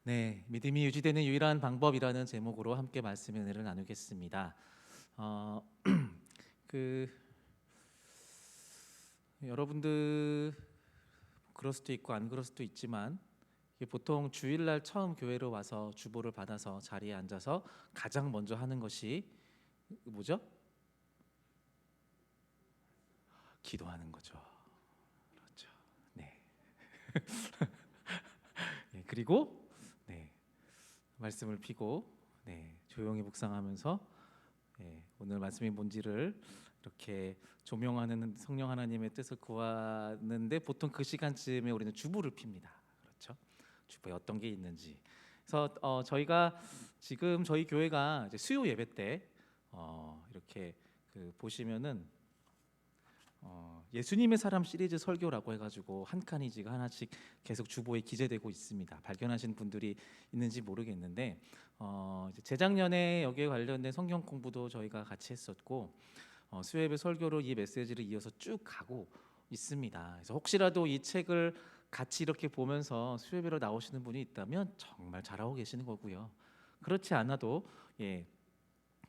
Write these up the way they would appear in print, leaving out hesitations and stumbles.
네, 믿음이 유지되는 유일한 방법이라는 제목으로 함께 말씀의 은혜를 나누겠습니다. 어, 그 여러분들 그럴 수도 있고 안 그럴 수도 있지만 이게 보통 주일날 처음 교회로 와서 주보를 받아서 자리에 앉아서 가장 먼저 하는 것이 뭐죠? 기도하는 거죠. 그렇죠. 네. 네, 그리고 네, 말씀을 피고 조용히 묵상하면서 오늘 말씀이 뭔지를 이렇게 조명하는 성령 하나님의 뜻을 구하는데 보통 그 시간쯤에 우리는 주보를 핍니다. 그렇죠? 주보에 어떤 게 있는지. 그래서 저희가 지금 저희 교회가 이제 수요 예배 때 이렇게 보시면은 예수님의 사람 시리즈 설교라고 해가지고 한 칸이 지금 하나씩 계속 주보에 기재되고 있습니다. 발견하신 분들이 있는지 모르겠는데 이제 재작년에 여기에 관련된 성경 공부도 저희가 같이 했었고 수요예배 설교로 이 메시지를 이어서 쭉 가고 있습니다. 그래서 혹시라도 이 책을 같이 이렇게 보면서 수요예배로 나오시는 분이 있다면 정말 잘하고 계시는 거고요. 그렇지 않아도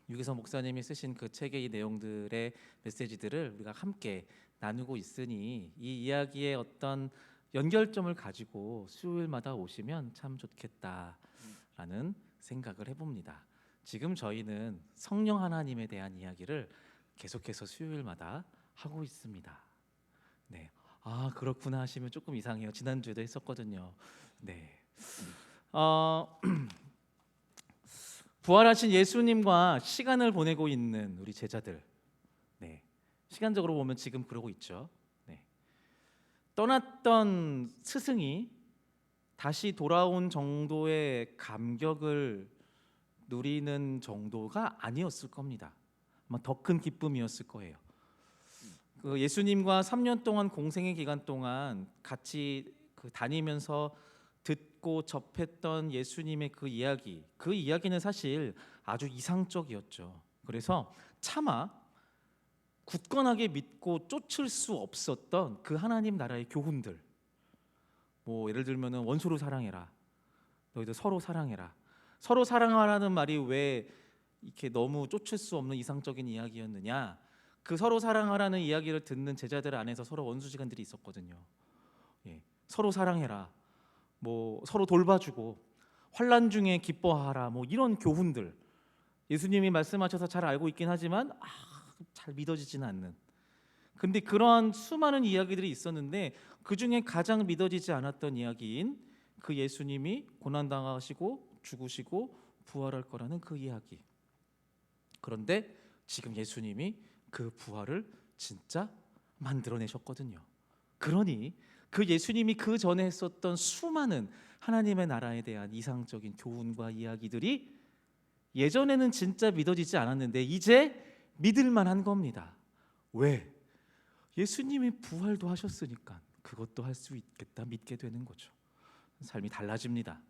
유기성 목사님이 쓰신 그 책의 이 내용들의 메시지들을 우리가 함께 나누고 있으니 이 이야기의 어떤 연결점을 가지고 수요일마다 오시면 참 좋겠다라는 생각을 해봅니다. 지금 저희는 성령 하나님에 대한 이야기를 계속해서 수요일마다 하고 있습니다. 네, 아 그렇구나 하시면 조금 이상해요. 지난주에도 했었거든요. 네, 어, 부활하신 예수님과 시간을 보내고 있는 우리 제자들, 시간적으로 보면 지금 그러고 있죠. 떠났던 스승이 다시 돌아온 정도의 감격을 누리는 정도가 아니었을 겁니다. 아마 더 큰 기쁨이었을 거예요. 그 예수님과 3년 동안 공생의 기간 동안 같이 다니면서 듣고 접했던 예수님의 그 이야기는 사실 아주 이상적이었죠. 그래서 차마 굳건하게 믿고 쫓을 수 없었던 그 하나님 나라의 교훈들, 뭐 예를 들면은 원수를 사랑해라, 너희들 서로 사랑해라. 서로 사랑하라는 말이 왜 이렇게 너무 쫓을 수 없는 이상적인 이야기였느냐? 그 서로 사랑하라는 이야기를 듣는 제자들 안에서 서로 원수지간들이 있었거든요. 서로 사랑해라, 뭐 서로 돌봐주고 환난 중에 기뻐하라, 뭐 이런 교훈들 예수님이 말씀하셔서 잘 알고 있긴 하지만 잘 믿어지지는 않는. 근데 그러한 수많은 이야기들이 있었는데 그 중에 가장 믿어지지 않았던 이야기인 그 예수님이 고난당하시고 죽으시고 부활할 거라는 그 이야기. 그런데 지금 예수님이 그 부활을 진짜 만들어내셨거든요. 그러니 그 예수님이 그 전에 했었던 수많은 하나님의 나라에 대한 이상적인 교훈과 이야기들이 예전에는 진짜 믿어지지 않았는데 이제 믿을만한 겁니다. 왜? 예수님이 부활도 하셨으니까 그것도 할 수 있겠다 믿게 되는 거죠. 삶이 달라집니다.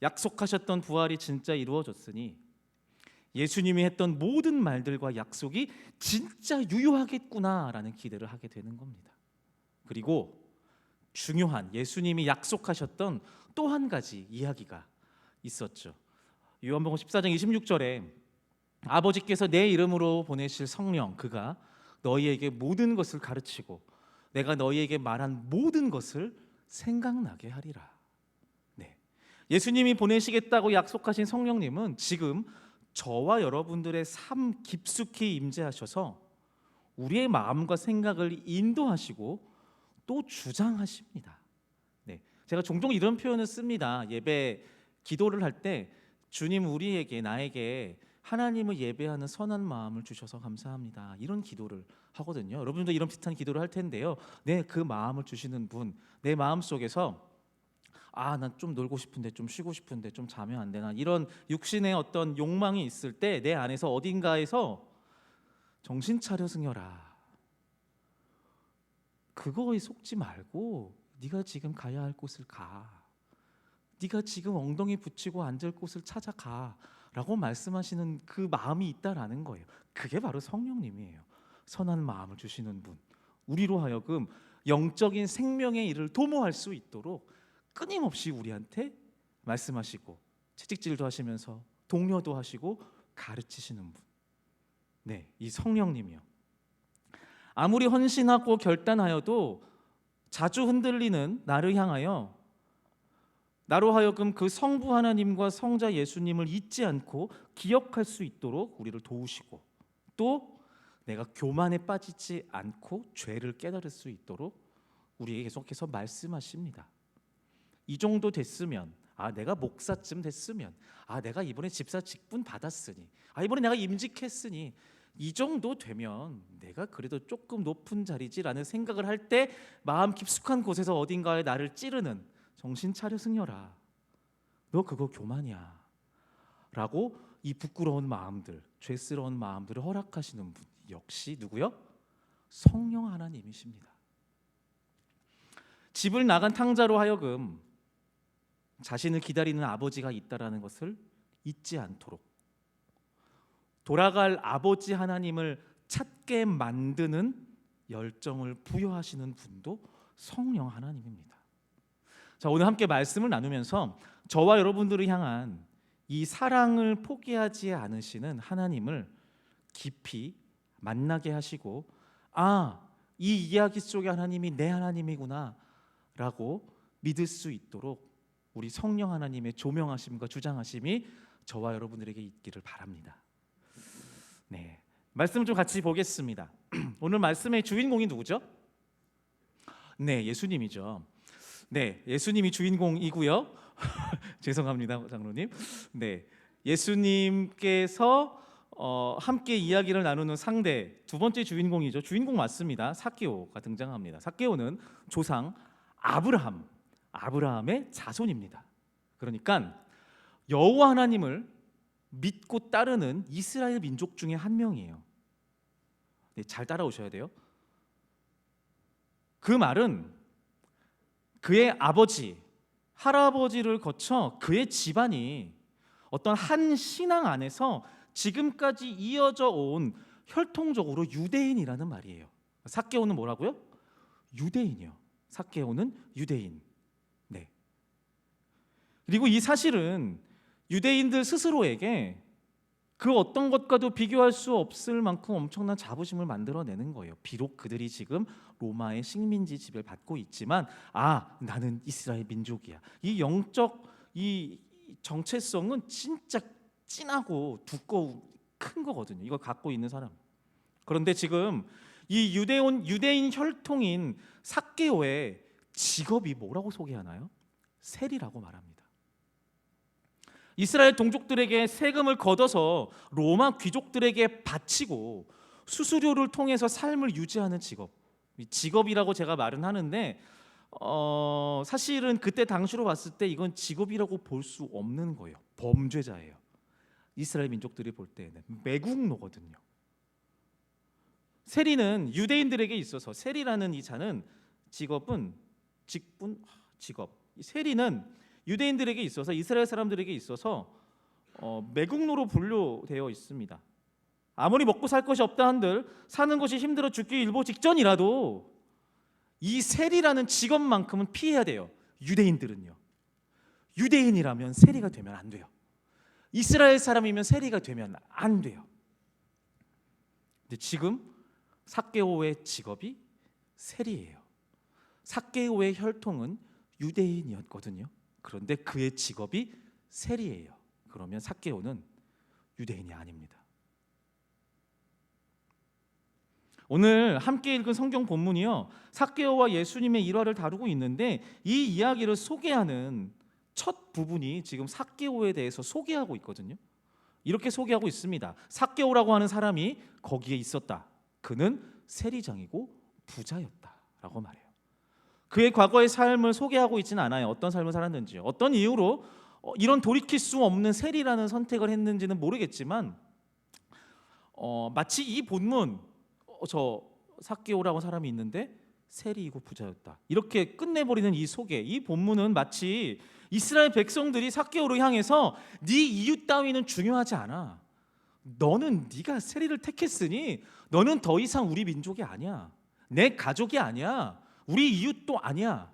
약속하셨던 부활이 진짜 이루어졌으니 예수님이 했던 모든 말들과 약속이 진짜 유효하겠구나라는 기대를 하게 되는 겁니다. 그리고 중요한 예수님이 약속하셨던 또 한 가지 이야기가 있었죠. 요한복음 14장 26절에 아버지께서 내 이름으로 보내실 성령 그가 너희에게 모든 것을 가르치고 내가 너희에게 말한 모든 것을 생각나게 하리라. 네. 예수님이 보내시겠다고 약속하신 성령님은 지금 저와 여러분들의 삶 깊숙이 임재하셔서 우리의 마음과 생각을 인도하시고 또 주장하십니다. 제가 종종 이런 표현을 씁니다. 예배 기도를 할 때 주님 우리에게 나에게 하나님을 예배하는 선한 마음을 주셔서 감사합니다. 이런 기도를 하거든요. 여러분도 이런 비슷한 기도를 할 텐데요. 그 마음을 주시는 분, 내 마음 속에서 난 좀 놀고 싶은데, 좀 쉬고 싶은데, 좀 자면 안 되나 이런 육신의 어떤 욕망이 있을 때 내 안에서 어딘가에서 정신 차려 승려라. 그거에 속지 말고 네가 지금 가야 할 곳을 가. 네가 지금 엉덩이 붙이고 앉을 곳을 찾아가 라고 말씀하시는 그 마음이 있다라는 거예요. 그게 바로 성령님이에요. 선한 마음을 주시는 분, 우리로 하여금 영적인 생명의 일을 도모할 수 있도록 끊임없이 우리한테 말씀하시고 채찍질도 하시면서 독려도 하시고 가르치시는 분, 네, 이 성령님이요. 아무리 헌신하고 결단하여도 자주 흔들리는 나를 향하여 나로 하여금 그 성부 하나님과 성자 예수님을 잊지 않고 기억할 수 있도록 우리를 도우시고, 또 내가 교만에 빠지지 않고 죄를 깨달을 수 있도록 우리에게 계속해서 말씀하십니다. 이 정도 됐으면, 내가 목사쯤 됐으면, 내가 이번에 집사 직분 받았으니, 이번에 내가 임직했으니, 이 정도 되면 내가 그래도 조금 높은 자리지라는 생각을 할 때 마음 깊숙한 곳에서 어딘가에 나를 찌르는, 정신 차려 승려라, 너 그거 교만이야 라고 이 부끄러운 마음들, 죄스러운 마음들을 허락하시는 분, 역시 누구요? 성령 하나님이십니다. 집을 나간 탕자로 하여금 자신을 기다리는 아버지가 있다라는 것을 잊지 않도록 돌아갈 아버지 하나님을 찾게 만드는 열정을 부여하시는 분도 성령 하나님입니다. 자, 오늘 함께 말씀을 나누면서 저와 여러분들을 향한 이 사랑을 포기하지 않으시는 하나님을 깊이 만나게 하시고, 이 이야기 속에 하나님이 내 하나님이구나 라고 믿을 수 있도록 우리 성령 하나님의 조명하심과 주장하심이 저와 여러분들에게 있기를 바랍니다. 네, 말씀 좀 같이 보겠습니다. 오늘 말씀의 주인공이 누구죠? 네, 예수님이죠. 네, 예수님이 주인공이고요. 죄송합니다, 장로님. 네, 예수님께서 함께 이야기를 나누는 상대 두 번째 주인공이죠. 주인공 맞습니다. 삭개오가 등장합니다. 삭개오는 조상 아브라함의 자손입니다. 그러니까 여호와 하나님을 믿고 따르는 이스라엘 민족 중에 한 명이에요. 네, 잘 따라오셔야 돼요. 그 말은 그의 아버지, 할아버지를 거쳐 그의 집안이 어떤 한 신앙 안에서 지금까지 이어져 온 혈통적으로 유대인이라는 말이에요. 삭개오는 뭐라고요? 유대인이요. 삭개오는 유대인. 네. 그리고 이 사실은 유대인들 스스로에게 그 어떤 것과도 비교할 수 없을 만큼 엄청난 자부심을 만들어내는 거예요. 비록 그들이 지금 로마의 식민지 지배를 받고 있지만, 나는 이스라엘 민족이야. 이 영적 이 정체성은 진짜 진하고 두꺼운 큰 거거든요. 이걸 갖고 있는 사람. 그런데 지금 이 유대인 혈통인 삭개오의 직업이 뭐라고 소개하나요? 세리라고 말합니다. 이스라엘 동족들에게 세금을 걷어서 로마 귀족들에게 바치고 수수료를 통해서 삶을 유지하는 직업. 직업이라고 제가 말은 하는데 사실은 그때 당시로 봤을 때 이건 직업이라고 볼 수 없는 거예요. 범죄자예요. 이스라엘 민족들이 볼 때는 매국노거든요. 세리는 유대인들에게 있어서, 세리라는 이 자는 직업. 세리는 유대인들에게 있어서, 이스라엘 사람들에게 있어서 매국노로 분류되어 있습니다. 아무리 먹고 살 것이 없다 한들 사는 것이 힘들어 죽기 일보 직전이라도 이 세리라는 직업만큼은 피해야 돼요. 유대인들은요. 유대인이라면 세리가 되면 안 돼요. 이스라엘 사람이면 세리가 되면 안 돼요. 근데 지금 삭개오의 직업이 세리예요. 삭개오의 혈통은 유대인이었거든요. 그런데 그의 직업이 세리예요. 그러면 삭개오는 유대인이 아닙니다. 오늘 함께 읽은 성경 본문이요, 삭개오와 예수님의 일화를 다루고 있는데 이 이야기를 소개하는 첫 부분이 지금 삭개오에 대해서 소개하고 있거든요. 이렇게 소개하고 있습니다. 삭개오라고 하는 사람이 거기에 있었다. 그는 세리장이고 부자였다라고 말해요. 그의 과거의 삶을 소개하고 있지는 않아요. 어떤 삶을 살았는지요, 어떤 이유로 이런 돌이킬 수 없는 세리라는 선택을 했는지는 모르겠지만 마치 이 본문, 저 삭개오라고 사람이 있는데 세리이고 부자였다, 이렇게 끝내버리는 이 소개, 이 본문은 마치 이스라엘 백성들이 삭개오를 향해서 네 이유 따위는 중요하지 않아, 너는 네가 세리를 택했으니 너는 더 이상 우리 민족이 아니야, 내 가족이 아니야, 우리 이웃도 아니야,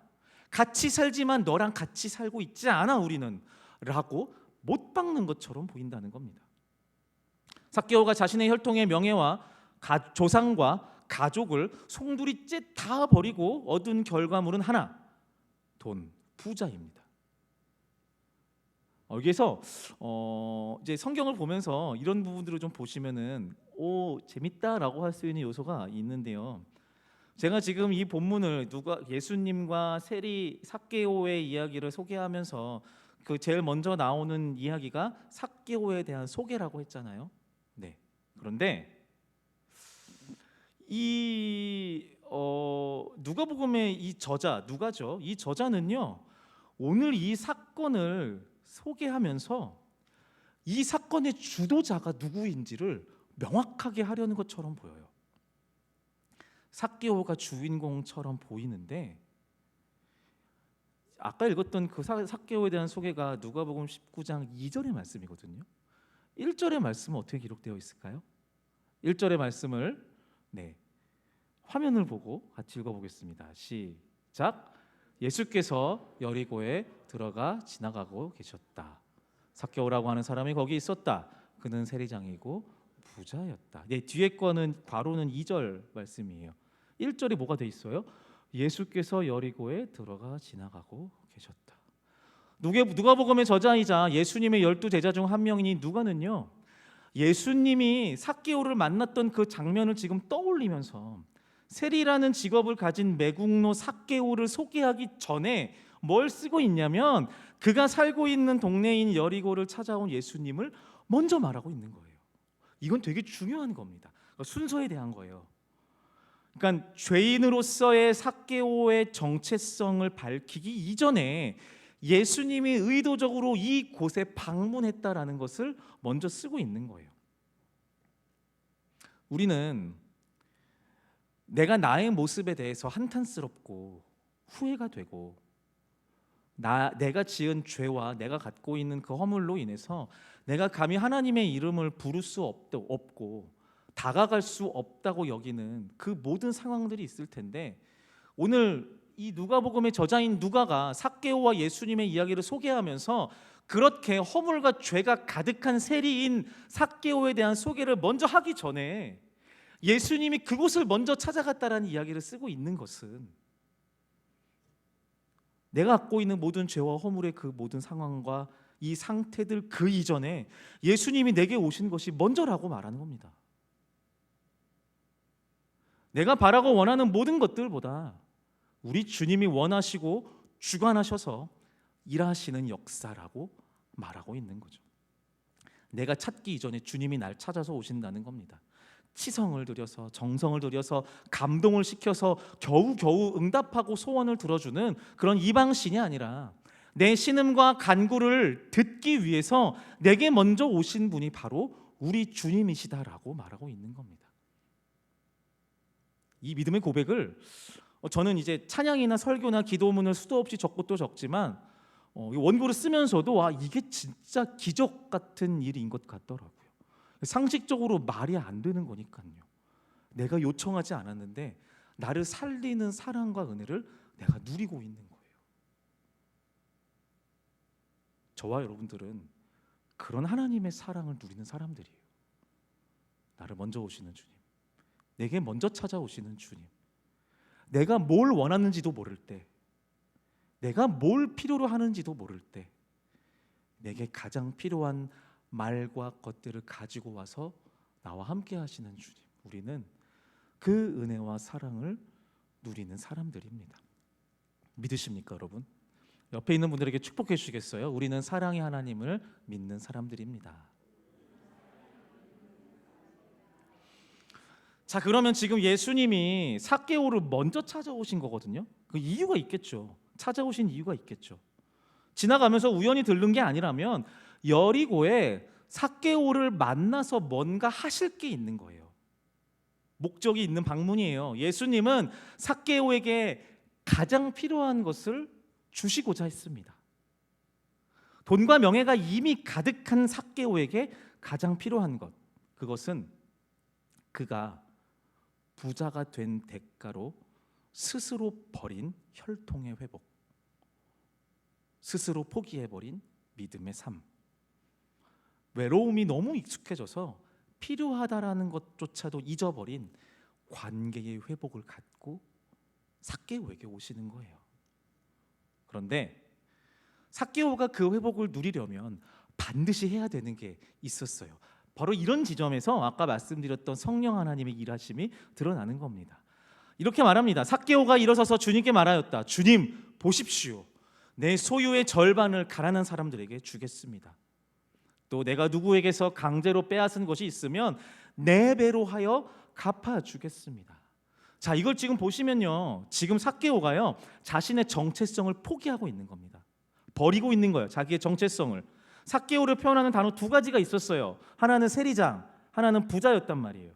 같이 살지만 너랑 같이 살고 있지 않아 우리는, 라고 못 박는 것처럼 보인다는 겁니다. 삭개오가 자신의 혈통의 명예와 조상과 가족을 송두리째 다 버리고 얻은 결과물은 하나, 돈, 부자입니다. 여기서 이제 성경을 보면서 이런 부분들을 좀 보시면은 재밌다라고 할 수 있는 요소가 있는데요. 제가 지금 이 본문을 예수님과 세리 삭개오의 이야기를 소개하면서 그 제일 먼저 나오는 이야기가 삭개오에 대한 소개라고 했잖아요. 네. 그런데 이 누가복음의 이 저자 누가죠? 이 저자는요, 오늘 이 사건을 소개하면서 이 사건의 주도자가 누구인지를 명확하게 하려는 것처럼 보여요. 삭개오가 주인공처럼 보이는데, 아까 읽었던 그 삭개오에 대한 소개가 누가복음 19장 2절의 말씀이거든요. 1절의 말씀은 어떻게 기록되어 있을까요? 1절의 말씀을 화면을 보고 같이 읽어보겠습니다. 시작. 예수께서 여리고에 들어가 지나가고 계셨다. 삭개오라고 하는 사람이 거기 있었다. 그는 세리장이고 부자였다. 뒤에 거는 괄호는 2절 말씀이에요. 1절이 뭐가 돼 있어요? 예수께서 여리고에 들어가 지나가고 계셨다. 누가복음의 저자이자 예수님의 12제자 중 한 명인 누가는요, 예수님이 삭개오를 만났던 그 장면을 지금 떠올리면서 세리라는 직업을 가진 매국노 삭개오를 소개하기 전에 뭘 쓰고 있냐면, 그가 살고 있는 동네인 여리고를 찾아온 예수님을 먼저 말하고 있는 거예요. 이건 되게 중요한 겁니다. 순서에 대한 거예요. 그러니까 죄인으로서의 삭개오의 정체성을 밝히기 이전에 예수님이 의도적으로 이곳에 방문했다라는 것을 먼저 쓰고 있는 거예요. 우리는 내가 나의 모습에 대해서 한탄스럽고 후회가 되고, 내가 지은 죄와 내가 갖고 있는 그 허물로 인해서 내가 감히 하나님의 이름을 부를 수 없고 다가갈 수 없다고 여기는 그 모든 상황들이 있을 텐데, 오늘 이 누가복음의 저자인 누가가 삭개오와 예수님의 이야기를 소개하면서 그렇게 허물과 죄가 가득한 세리인 삭개오에 대한 소개를 먼저 하기 전에 예수님이 그곳을 먼저 찾아갔다라는 이야기를 쓰고 있는 것은, 내가 갖고 있는 모든 죄와 허물의 그 모든 상황과 이 상태들 그 이전에 예수님이 내게 오신 것이 먼저라고 말하는 겁니다. 내가 바라고 원하는 모든 것들보다 우리 주님이 원하시고 주관하셔서 일하시는 역사라고 말하고 있는 거죠. 내가 찾기 이전에 주님이 날 찾아서 오신다는 겁니다. 치성을 들여서, 정성을 들여서, 감동을 시켜서 겨우겨우 응답하고 소원을 들어주는 그런 이방신이 아니라 내 신음과 간구를 듣기 위해서 내게 먼저 오신 분이 바로 우리 주님이시다라고 말하고 있는 겁니다. 이 믿음의 고백을 저는 이제 찬양이나 설교나 기도문을 수도 없이 적고 또 적지만 원고를 쓰면서도 이게 진짜 기적 같은 일인 것 같더라고요. 상식적으로 말이 안 되는 거니까요. 내가 요청하지 않았는데 나를 살리는 사랑과 은혜를 내가 누리고 있는 거예요. 저와 여러분들은 그런 하나님의 사랑을 누리는 사람들이에요. 나를 먼저 오시는 주님, 내게 먼저 찾아오시는 주님, 내가 뭘 원하는지도 모를 때, 내가 뭘 필요로 하는지도 모를 때 내게 가장 필요한 말과 것들을 가지고 와서 나와 함께 하시는 주님, 우리는 그 은혜와 사랑을 누리는 사람들입니다. 믿으십니까, 여러분? 옆에 있는 분들에게 축복해 주시겠어요? 우리는 사랑의 하나님을 믿는 사람들입니다. 자, 그러면 지금 예수님이 삭개오를 먼저 찾아오신 거거든요. 그 이유가 있겠죠. 찾아오신 이유가 있겠죠. 지나가면서 우연히 들른 게 아니라면 여리고에 삭개오를 만나서 뭔가 하실 게 있는 거예요. 목적이 있는 방문이에요. 예수님은 삭개오에게 가장 필요한 것을 주시고자 했습니다. 돈과 명예가 이미 가득한 삭개오에게 가장 필요한 것, 그것은 그가 부자가 된 대가로 스스로 버린 혈통의 회복, 스스로 포기해버린 믿음의 삶. 외로움이 너무 익숙해져서 필요하다라는 것조차도 잊어버린 관계의 회복을 갖고 삭개오에게 오시는 거예요. 그런데 삭개오가 그 회복을 누리려면 반드시 해야 되는 게 있었어요. 바로 이런 지점에서 아까 말씀드렸던 성령 하나님의 일하심이 드러나는 겁니다. 이렇게 말합니다. 삭개오가 일어서서 주님께 말하였다. 주님, 보십시오. 내 소유의 절반을 가난한 사람들에게 주겠습니다. 또 내가 누구에게서 강제로 빼앗은 것이 있으면 네 배로 하여 갚아주겠습니다. 자, 이걸 지금 보시면요, 지금 삭개오가요 자신의 정체성을 포기하고 있는 겁니다. 버리고 있는 거예요, 자기의 정체성을. 삭개오를 표현하는 단어 두 가지가 있었어요. 하나는 세리장, 하나는 부자였단 말이에요.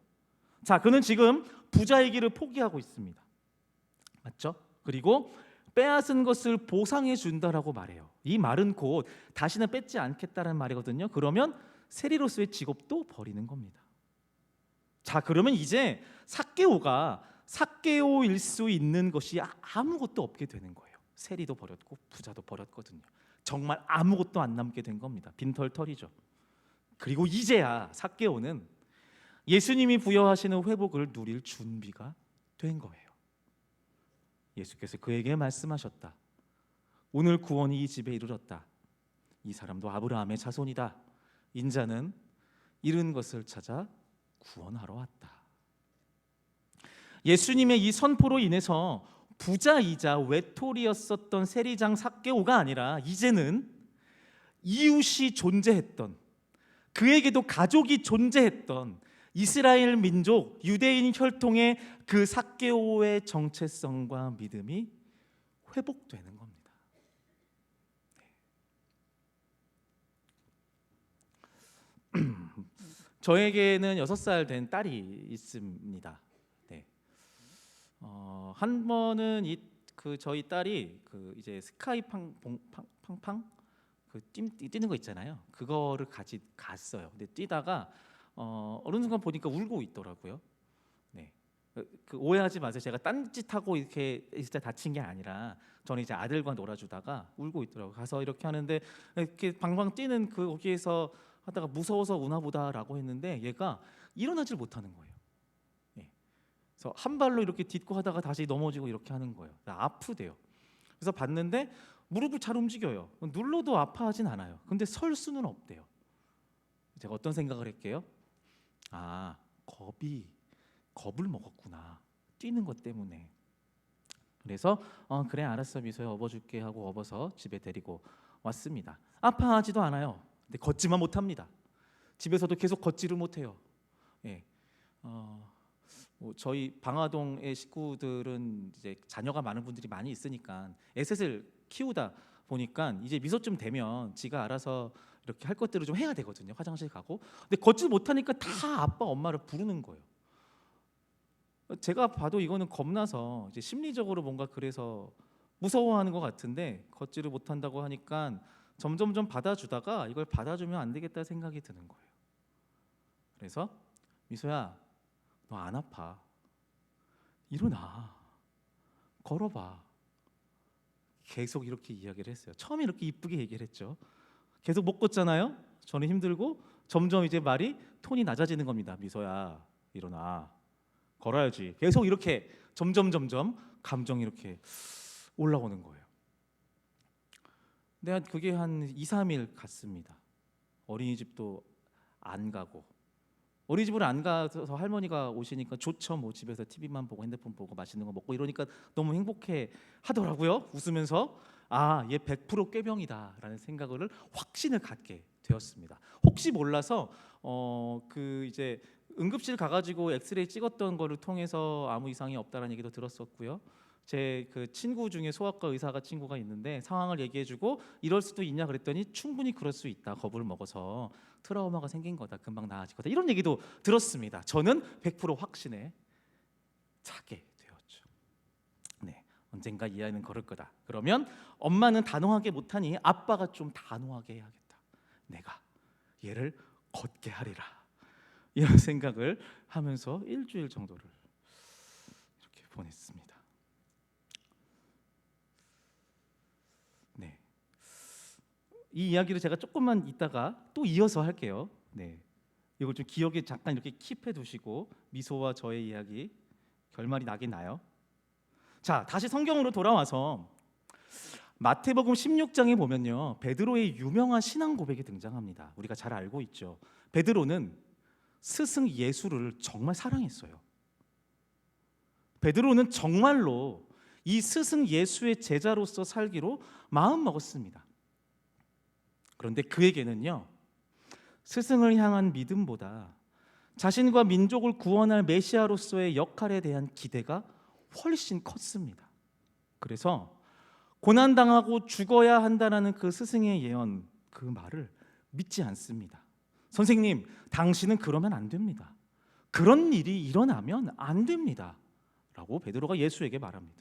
자, 그는 지금 부자의 길을 포기하고 있습니다. 맞죠? 그리고 빼앗은 것을 보상해 준다라고 말해요. 이 말은 곧 다시는 뺏지 않겠다는 말이거든요. 그러면 세리로서의 직업도 버리는 겁니다. 자, 그러면 이제 삭개오가 삭개오일 수 있는 것이 아무것도 없게 되는 거예요. 세리도 버렸고 부자도 버렸거든요. 정말 아무것도 안 남게 된 겁니다. 빈털털이죠. 그리고 이제야 삭개오는 예수님이 부여하시는 회복을 누릴 준비가 된 거예요. 예수께서 그에게 말씀하셨다. 오늘 구원이 이 집에 이르렀다. 이 사람도 아브라함의 자손이다. 인자는 잃은 것을 찾아 구원하러 왔다. 예수님의 이 선포로 인해서 부자이자 외톨이였었던 세리장 삭개오가 아니라 이제는 이웃이 존재했던, 그에게도 가족이 존재했던 이스라엘 민족 유대인 혈통의 그 삭개오의 정체성과 믿음이 회복되는 겁니다. 저에게는 6살 된 딸이 있습니다. 네. 한 번은 저희 딸이 이제 스카이 팡팡 뛰는 거 있잖아요. 그거를 같이 갔어요. 근데 뛰다가 어느 순간 보니까 울고 있더라고요. 네. 오해하지 마세요. 제가 딴짓하고 이렇게 진짜 다친 게 아니라 저는 이제 아들과 놀아주다가 울고 있더라고요. 가서 이렇게 하는데 이렇게 방방 뛰는 거기에서 하다가 무서워서 우나 보다라고 했는데 얘가 일어나질 못하는 거예요. 네. 그래서 한 발로 이렇게 딛고 하다가 다시 넘어지고 이렇게 하는 거예요. 아프대요. 그래서 봤는데 무릎을 잘 움직여요. 눌러도 아파하진 않아요. 근데 설 수는 없대요. 제가 어떤 생각을 할게요? 아, 겁을 먹었구나. 뛰는 것 때문에. 그래서 그래 알았어 미소야 업어줄게 하고 업어서 집에 데리고 왔습니다. 아파하지도 않아요. 근데 걷지만 못합니다. 집에서도 계속 걷지를 못해요. 예. 저희 방화동의 식구들은 이제 자녀가 많은 분들이 많이 있으니까 애셋을 키우다 보니까 이제 미소쯤 되면 지가 알아서 이렇게 할 것들을 좀 해야 되거든요. 화장실 가고. 근데 걷지 못하니까 다 아빠 엄마를 부르는 거예요. 제가 봐도 이거는 겁나서 이제 심리적으로 뭔가 그래서 무서워하는 것 같은데 걷지를 못한다고 하니까 점점점 받아주다가 이걸 받아주면 안 되겠다 생각이 드는 거예요. 그래서 미소야 너 안 아파. 일어나. 걸어봐. 계속 이렇게 이야기를 했어요. 처음에 이렇게 이쁘게 얘기를 했죠. 계속 못 걷잖아요. 저는 힘들고 점점 이제 말이 톤이 낮아지는 겁니다. 미소야 일어나. 걸어야지. 계속 이렇게 점점 감정이 이렇게 올라오는 거예요. 근데 그게 한 2, 3일 갔습니다. 어린이집도 안 가고 어린이집을 안 가서 할머니가 오시니까 좋죠. 뭐 집에서 TV만 보고 핸드폰 보고 맛있는 거 먹고 이러니까 너무 행복해 하더라고요. 웃으면서 얘 100% 꾀병이다라는 생각을 확신을 갖게 되었습니다. 혹시 몰라서 이제 응급실 가가지고 엑스레이 찍었던 거를 통해서 아무 이상이 없다라는 얘기도 들었었고요. 제 그 친구 중에 소아과 의사가 친구가 있는데 상황을 얘기해주고 이럴 수도 있냐 그랬더니 충분히 그럴 수 있다. 겁을 먹어서 트라우마가 생긴 거다. 금방 나아질 거다. 이런 얘기도 들었습니다. 저는 100% 확신에 차게 되었죠. 네, 언젠가 이 아이는 걸을 거다. 그러면 엄마는 단호하게 못하니 아빠가 좀 단호하게 해야겠다. 내가 얘를 걷게 하리라. 이런 생각을 하면서 일주일 정도를 이렇게 보냈습니다. 네. 이 이야기를 제가 조금만 이따가 또 이어서 할게요. 네, 이걸 좀 기억에 잠깐 이렇게 킵해 두시고 미소와 저의 이야기 결말이 나긴 나요. 자, 다시 성경으로 돌아와서 마태복음 16장에 보면요, 베드로의 유명한 신앙 고백이 등장합니다. 우리가 잘 알고 있죠. 베드로는 스승 예수를 정말 사랑했어요. 베드로는 정말로 이 스승 예수의 제자로서 살기로 마음 먹었습니다. 그런데 그에게는요, 스승을 향한 믿음보다 자신과 민족을 구원할 메시아로서의 역할에 대한 기대가 훨씬 컸습니다. 그래서 고난당하고 죽어야 한다는 그 스승의 예언, 그 말을 믿지 않습니다. 선생님, 당신은 그러면 안 됩니다. 그런 일이 일어나면 안 됩니다. 라고 베드로가 예수에게 말합니다.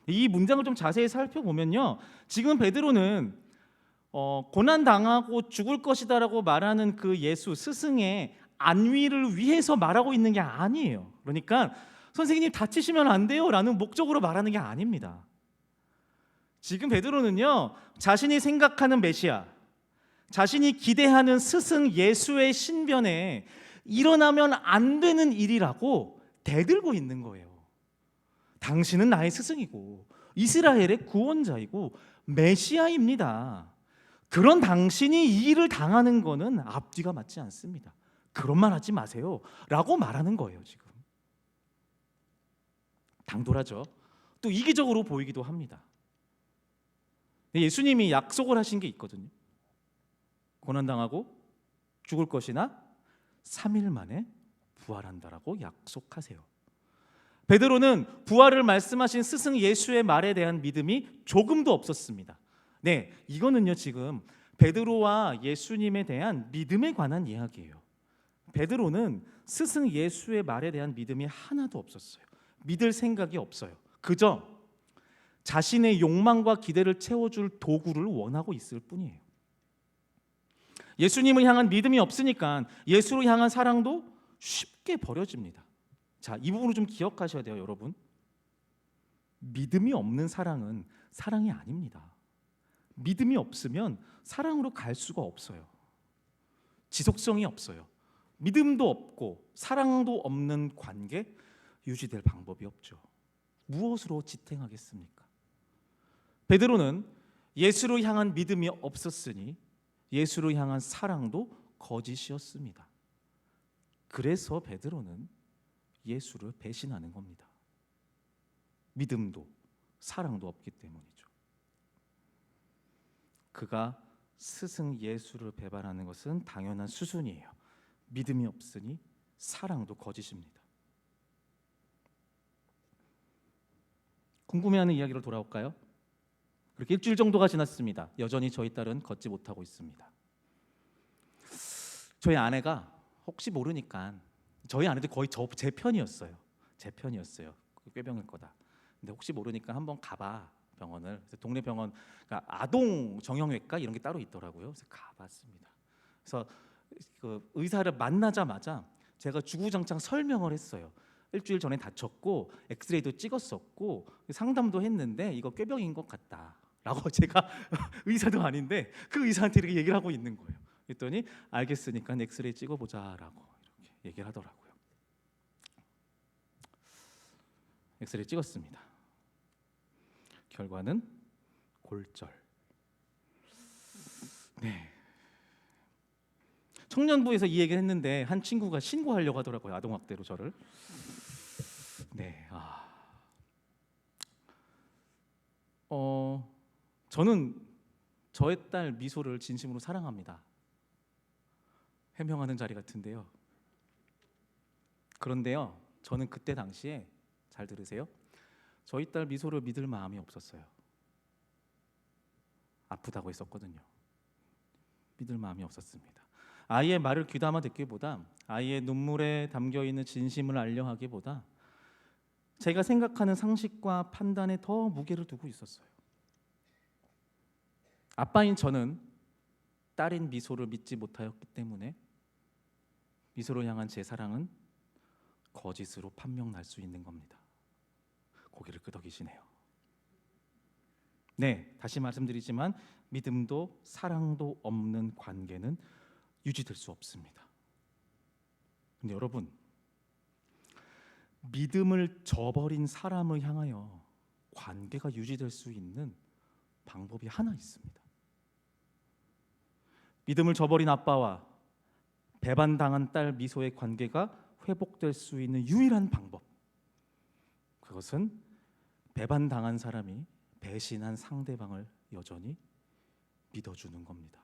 이 문장을 좀 자세히 살펴보면요, 지금 베드로는 고난당하고 죽을 것이다라고 말하는 그 예수 스승의 안위를 위해서 말하고 있는 게 아니에요. 그러니까 선생님 다치시면 안 돼요 라는 목적으로 말하는 게 아닙니다. 지금 베드로는요, 자신이 생각하는 메시아, 자신이 기대하는 스승 예수의 신변에 일어나면 안 되는 일이라고 대들고 있는 거예요. 당신은 나의 스승이고 이스라엘의 구원자이고 메시아입니다. 그런 당신이 이 일을 당하는 거는 앞뒤가 맞지 않습니다. 그런 말 하지 마세요 라고 말하는 거예요. 지금 당돌하죠. 또 이기적으로 보이기도 합니다. 예수님이 약속을 하신 게 있거든요. 고난당하고 죽을 것이나 3일 만에 부활한다라고 약속하세요. 베드로는 부활을 말씀하신 스승 예수의 말에 대한 믿음이 조금도 없었습니다. 네, 이거는요 지금 베드로와 예수님에 대한 믿음에 관한 이야기예요. 베드로는 스승 예수의 말에 대한 믿음이 하나도 없었어요. 믿을 생각이 없어요. 그저 자신의 욕망과 기대를 채워줄 도구를 원하고 있을 뿐이에요. 예수님을 향한 믿음이 없으니까 예수를 향한 사랑도 쉽게 버려집니다. 자, 이 부분을 좀 기억하셔야 돼요, 여러분. 믿음이 없는 사랑은 사랑이 아닙니다. 믿음이 없으면 사랑으로 갈 수가 없어요. 지속성이 없어요. 믿음도 없고 사랑도 없는 관계 유지될 방법이 없죠. 무엇으로 지탱하겠습니까? 베드로는 예수를 향한 믿음이 없었으니 예수를 향한 사랑도 거짓이었습니다. 그래서 베드로는 예수를 배신하는 겁니다. 믿음도 사랑도 없기 때문이죠. 그가 스승 예수를 배반하는 것은 당연한 수순이에요. 믿음이 없으니 사랑도 거짓입니다. 궁금해하는 이야기로 돌아올까요? 그렇게 일주일 정도가 지났습니다. 여전히 저희 딸은 걷지 못하고 있습니다. 저희 아내가 혹시 모르니까, 저희 아내도 거의 제 편이었어요. 제 편이었어요. 꾀병일 거다. 근데 혹시 모르니까 한번 가봐, 병원을. 그래서 동네 병원, 그러니까 아동 정형외과 이런 게 따로 있더라고요. 그래서 가봤습니다. 그래서 그 의사를 만나자마자 제가 주구장창 설명을 했어요. 일주일 전에 다쳤고 엑스레이도 찍었었고 상담도 했는데 이거 꾀병인 것 같다라고 제가 의사도 아닌데 그 의사한테 이렇게 얘기를 하고 있는 거예요. 그랬더니 알겠으니까 엑스레이 찍어보자라고 이렇게 얘기를 하더라고요. 엑스레이 찍었습니다. 결과는 골절. 네. 청년부에서 이 얘기를 했는데 한 친구가 신고하려고 하더라고요. 아동학대로 저를. 네. 저는 저의 딸 미소를 진심으로 사랑합니다. 해명하는 자리 같은데요. 그런데요, 저는 그때 당시에 잘 들으세요. 저희 딸 미소를 믿을 마음이 없었어요. 아프다고 했었거든요. 믿을 마음이 없었습니다. 아이의 말을 귀담아 듣기보다 아이의 눈물에 담겨있는 진심을 알려 하기보다 제가 생각하는 상식과 판단에 더 무게를 두고 있었어요. 아빠인 저는 딸인 미소를 믿지 못하였기 때문에 미소를 향한 제 사랑은 거짓으로 판명날 수 있는 겁니다. 고개를 끄덕이시네요. 네, 다시 말씀드리지만 믿음도 사랑도 없는 관계는 유지될 수 없습니다. 근데 여러분, 믿음을 저버린 사람을 향하여 관계가 유지될 수 있는 방법이 하나 있습니다. 믿음을 저버린 아빠와 배반당한 딸 미소의 관계가 회복될 수 있는 유일한 방법, 그것은 배반당한 사람이 배신한 상대방을 여전히 믿어주는 겁니다.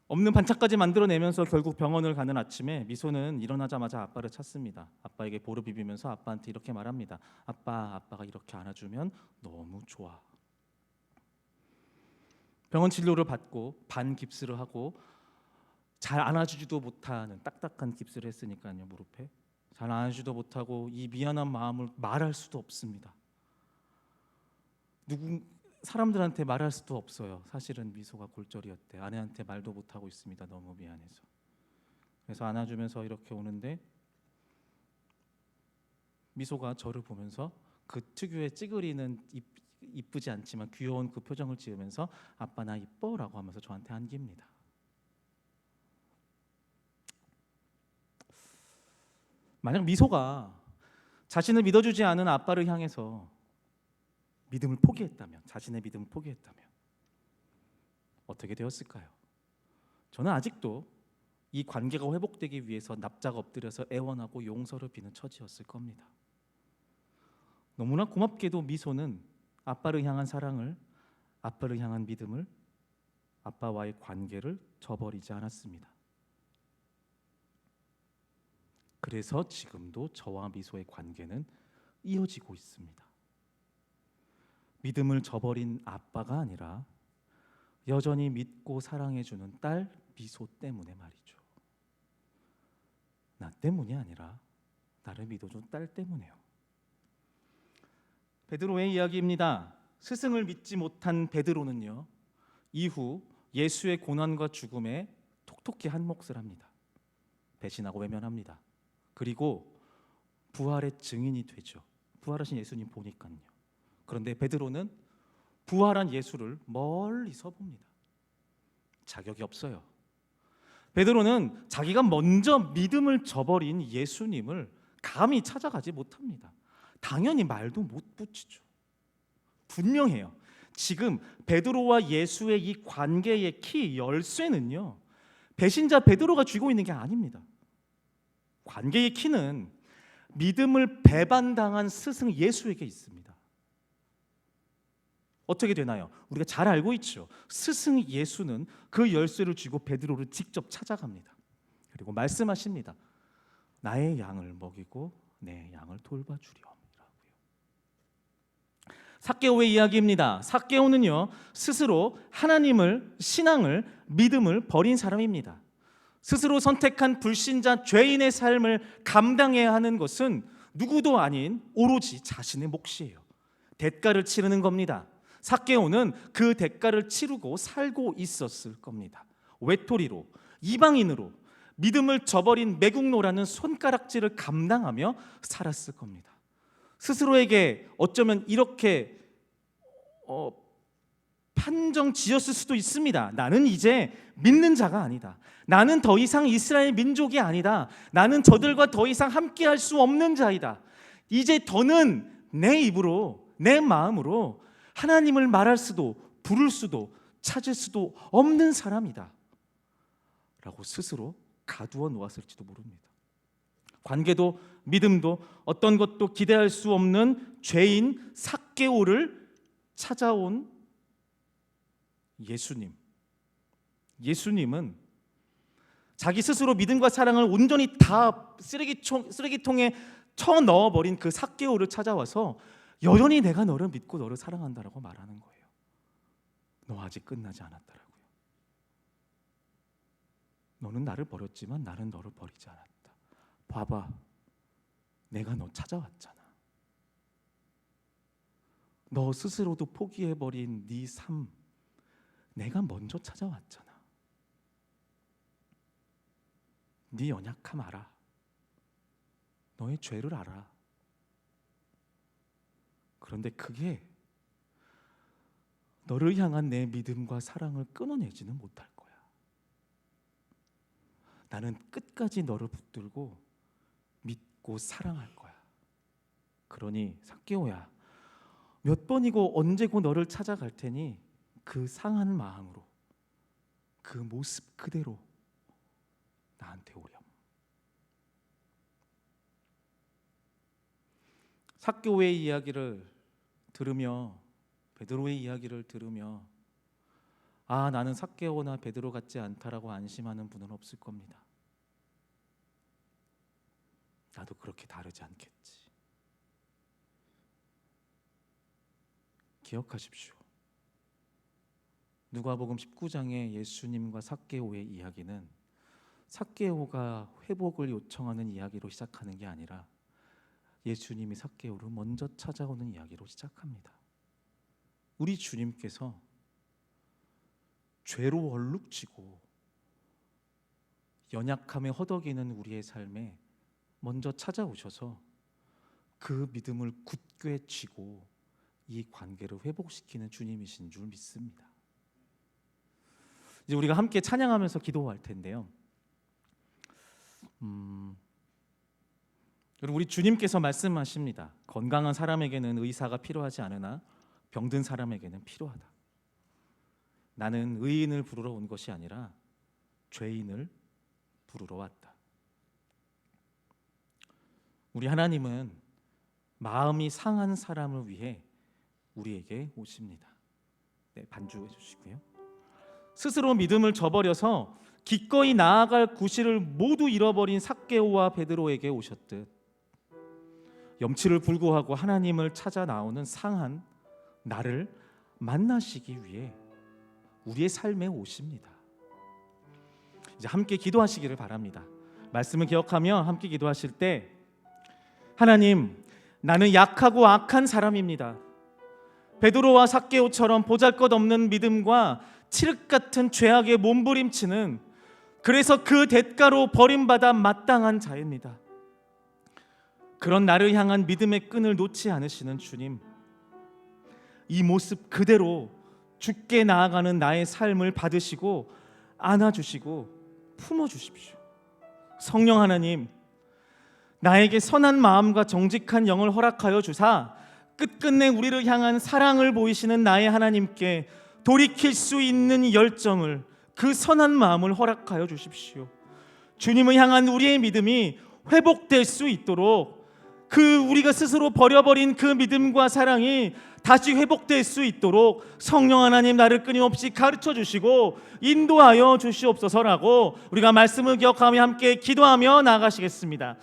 없는 반찬까지 만들어내면서 결국 병원을 가는 아침에 미소는 일어나자마자 아빠를 찾습니다. 아빠에게 볼을 비비면서 아빠한테 이렇게 말합니다. 아빠가 이렇게 안아주면 너무 좋아. 병원 진료를 받고 반 깁스를 하고 잘 안아주지도 못하는 딱딱한 깁스를 했으니까요. 무릎에 잘 안아주지도 못하고 이 미안한 마음을 말할 수도 없습니다. 사람들한테 말할 수도 없어요. 사실은 미소가 골절이었대. 아내한테 말도 못하고 있습니다. 너무 미안해서. 그래서 안아주면서 이렇게 오는데 미소가 저를 보면서 그 특유의 찌그리는 이쁘지 않지만 귀여운 그 표정을 지으면서 아빠 나 이뻐? 라고 하면서 저한테 안깁니다. 만약 미소가 자신을 믿어주지 않은 아빠를 향해서 믿음을 포기했다면, 자신의 믿음을 포기했다면 어떻게 되었을까요? 저는 아직도 이 관계가 회복되기 위해서 납작 엎드려서 애원하고 용서를 비는 처지였을 겁니다. 너무나 고맙게도 미소는 아빠를 향한 사랑을, 아빠를 향한 믿음을, 아빠와의 관계를 저버리지 않았습니다. 그래서 지금도 저와 미소의 관계는 이어지고 있습니다. 믿음을 저버린 아빠가 아니라 여전히 믿고 사랑해주는 딸 미소 때문에 말이죠. 나 때문이 아니라 나를 믿어준 딸 때문에요. 베드로의 이야기입니다. 스승을 믿지 못한 베드로는요, 이후 예수의 고난과 죽음에 톡톡히 한 몫을 합니다. 배신하고 외면합니다. 그리고 부활의 증인이 되죠. 부활하신 예수님 보니까요. 그런데 베드로는 부활한 예수를 멀리서 봅니다. 자격이 없어요. 베드로는 자기가 먼저 믿음을 저버린 예수님을 감히 찾아가지 못합니다. 당연히 말도 못 붙이죠. 분명해요. 지금 베드로와 예수의 이 관계의 키, 열쇠는요, 배신자 베드로가 쥐고 있는 게 아닙니다. 관계의 키는 믿음을 배반당한 스승 예수에게 있습니다. 어떻게 되나요? 우리가 잘 알고 있죠. 스승 예수는 그 열쇠를 쥐고 베드로를 직접 찾아갑니다. 그리고 말씀하십니다. 나의 양을 먹이고 내 양을 돌봐주렴. 삭개오의 이야기입니다. 삭개오는요, 스스로 하나님을, 신앙을, 믿음을 버린 사람입니다. 스스로 선택한 불신자 죄인의 삶을 감당해야 하는 것은 누구도 아닌 오로지 자신의 몫이에요. 대가를 치르는 겁니다. 삭개오는 그 대가를 치르고 살고 있었을 겁니다. 외톨이로, 이방인으로, 믿음을 저버린 매국노라는 손가락질을 감당하며 살았을 겁니다. 스스로에게 어쩌면 이렇게 판정 지었을 수도 있습니다. 나는 이제 믿는 자가 아니다. 나는 더 이상 이스라엘 민족이 아니다. 나는 저들과 더 이상 함께할 수 없는 자이다. 이제 더는 내 입으로, 내 마음으로 하나님을 말할 수도, 부를 수도, 찾을 수도 없는 사람이다 라고 스스로 가두어 놓았을지도 모릅니다. 관계도 믿음도 어떤 것도 기대할 수 없는 죄인 삭개오를 찾아온 예수님은 자기 스스로 믿음과 사랑을 온전히 다 쓰레기통에 쳐넣어버린 그 삭개오를 찾아와서 여전히 내가 너를 믿고 너를 사랑한다라고 말하는 거예요. 너 아직 끝나지 않았다라고요. 너는 나를 버렸지만 나는 너를 버리지 않았다. 봐봐, 내가 너 찾아왔잖아. 너 스스로도 포기해버린 네 삶, 내가 먼저 찾아왔잖아. 네 연약함 알아. 너의 죄를 알아. 그런데 그게 너를 향한 내 믿음과 사랑을 끊어내지는 못할 거야. 나는 끝까지 너를 붙들고 믿고 사랑할 거야. 그러니 삭개오야, 몇 번이고 언제고 너를 찾아갈 테니 그 상한 마음으로, 그 모습 그대로 나한테 오렴. 삭개오의 이야기를 들으며, 베드로의 이야기를 들으며 아, 나는 삭개오나 베드로 같지 않다라고 안심하는 분은 없을 겁니다. 나도 그렇게 다르지 않겠지. 기억하십시오. 누가복음 19장의 예수님과 삭개오의 이야기는 삭개오가 회복을 요청하는 이야기로 시작하는 게 아니라 예수님이 삭개오를 먼저 찾아오는 이야기로 시작합니다. 우리 주님께서 죄로 얼룩지고 연약함에 허덕이는 우리의 삶에 먼저 찾아오셔서 그 믿음을 굳게 쥐고 이 관계를 회복시키는 주님이신 줄 믿습니다. 이제 우리가 함께 찬양하면서 기도할 텐데요. 우리 주님께서 말씀하십니다. 건강한 사람에게는 의사가 필요하지 않으나 병든 사람에게는 필요하다. 나는 의인을 부르러 온 것이 아니라 죄인을 부르러 왔다. 우리 하나님은 마음이 상한 사람을 위해 우리에게 오십니다. 네, 반주해 주시고요. 스스로 믿음을 저버려서 기꺼이 나아갈 구실을 모두 잃어버린 삭개오와 베드로에게 오셨듯 염치를 불구하고 하나님을 찾아 나오는 상한 나를 만나시기 위해 우리의 삶에 오십니다. 이제 함께 기도하시기를 바랍니다. 말씀을 기억하며 함께 기도하실 때 하나님, 나는 약하고 악한 사람입니다. 베드로와 삭개오처럼 보잘것없는 믿음과 칠흑 같은 죄악에 몸부림치는, 그래서 그 대가로 버림받아 마땅한 자입니다. 그런 나를 향한 믿음의 끈을 놓지 않으시는 주님, 이 모습 그대로 죽게 나아가는 나의 삶을 받으시고 안아주시고 품어주십시오. 성령 하나님, 나에게 선한 마음과 정직한 영을 허락하여 주사 끝끝내 우리를 향한 사랑을 보이시는 나의 하나님께 돌이킬 수 있는 열정을, 그 선한 마음을 허락하여 주십시오. 주님을 향한 우리의 믿음이 회복될 수 있도록, 그 우리가 스스로 버려버린 그 믿음과 사랑이 다시 회복될 수 있도록 성령 하나님, 나를 끊임없이 가르쳐 주시고 인도하여 주시옵소서라고 우리가 말씀을 기억하며 함께 기도하며 나아가시겠습니다.